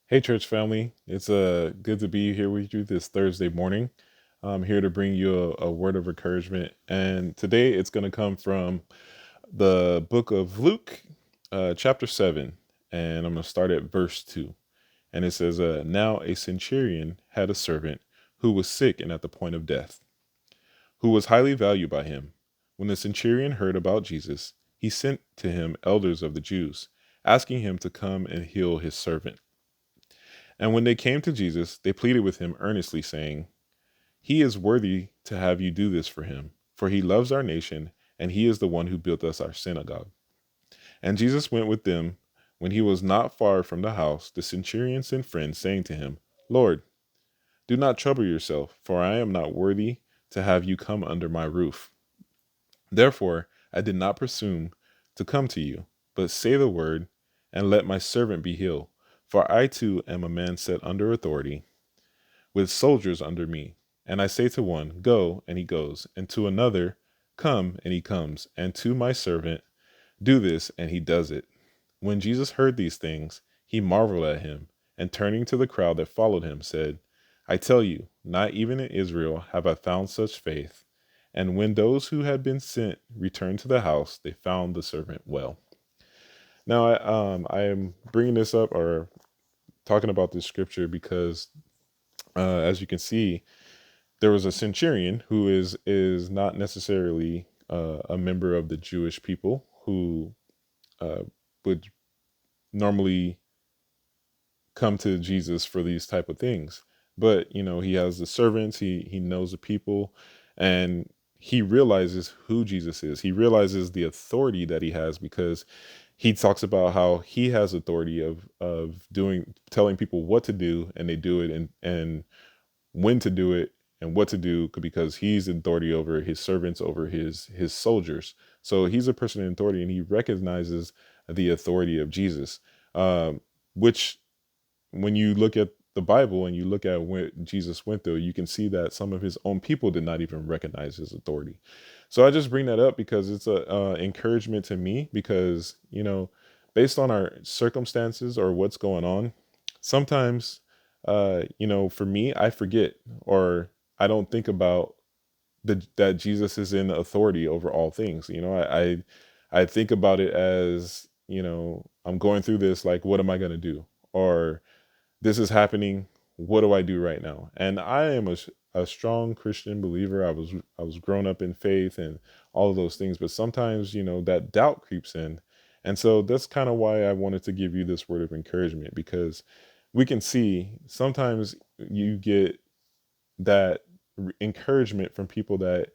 Hey, church family. It's good to be here with you this Thursday morning. I'm here to bring you a word of encouragement. And today it's going to come from the book of Luke, chapter 7. And I'm going to start at verse 2. And it says, Now a centurion had a servant who was sick and at the point of death, who was highly valued by him. When the centurion heard about Jesus, he sent to him elders of the Jews, asking him to come and heal his servant. And when they came to Jesus, they pleaded with him earnestly, saying, He is worthy to have you do this for him, for he loves our nation, and he is the one who built us our synagogue. And Jesus went with them. When he was not far from the house, the centurion sent friends, saying to him, Lord, do not trouble yourself, for I am not worthy to have you come under my roof. Therefore, I did not presume to come to you, but say the word, and let my servant be healed. For I too am a man set under authority, with soldiers under me. And I say to one, Go, and he goes, and to another, Come, and he comes, and to my servant, Do this, and he does it. When Jesus heard these things, he marveled at him, and turning to the crowd that followed him, said, I tell you, not even in Israel have I found such faith. And when those who had been sent returned to the house, they found the servant well. Now, I am bringing this up or talking about this scripture because, as you can see, there was a centurion who is not necessarily a member of the Jewish people who uh, would normally come to Jesus for these type of things. But he has the servants, he knows the people, and he realizes who Jesus is. He realizes the authority that he has because he talks about how he has authority of doing telling people what to do and they do it and when to do it and what to do because he's in authority over his servants, over his soldiers. So he's a person in authority, and he recognizes the authority of Jesus, which when you look at the Bible and you look at what Jesus went through, you can see that some of his own people did not even recognize his authority. So I just bring that up because it's a encouragement to me because based on our circumstances or what's going on, sometimes for me, I forget or I don't think about that Jesus is in authority over all things. I think about it as I'm going through this, like, what am I going to do? Or this is happening, what do I do right now? And I am a strong Christian believer. I was grown up in faith and all of those things, but sometimes that doubt creeps in. And so that's kind of why I wanted to give you this word of encouragement, because we can see sometimes you get that encouragement from people that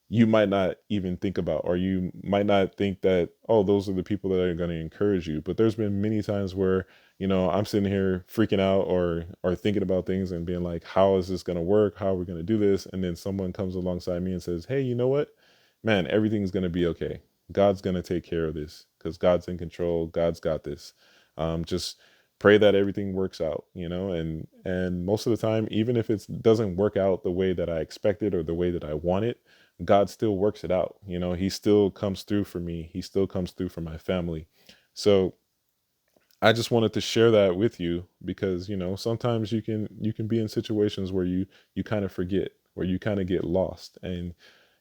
you might not even think about, or you might not think that, oh, those are the people that are going to encourage you. But there's been many times where I'm sitting here freaking out or thinking about things and being like, how is this going to work, how are we going to do this? And then someone comes alongside me and says, hey, you know what, man, everything's going to be okay. God's going to take care of this because God's in control. God's got this. Just pray that everything works out, and most of the time, even if it doesn't work out the way that I expected or the way that I want it, God still works it out. He still comes through for me. He still comes through for my family. So I just wanted to share that with you because, sometimes you can be in situations where you kind of forget, where you kind of get lost, and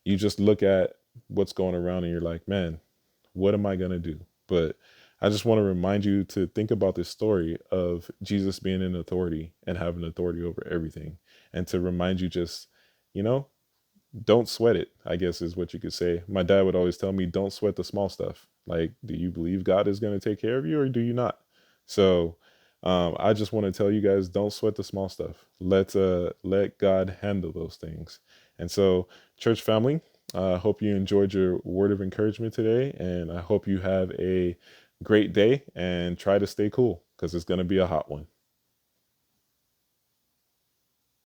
you just look at what's going around and you're like, man, what am I going to do? But I just want to remind you to think about this story of Jesus being in authority and having authority over everything, and to remind you just, you know, don't sweat it, I guess is what you could say. My dad would always tell me, don't sweat the small stuff. Like, do you believe God is going to take care of you or do you not? So I just want to tell you guys, don't sweat the small stuff. Let God handle those things. And so, church family, I hope you enjoyed your word of encouragement today. And I hope you have a great day and try to stay cool because it's going to be a hot one.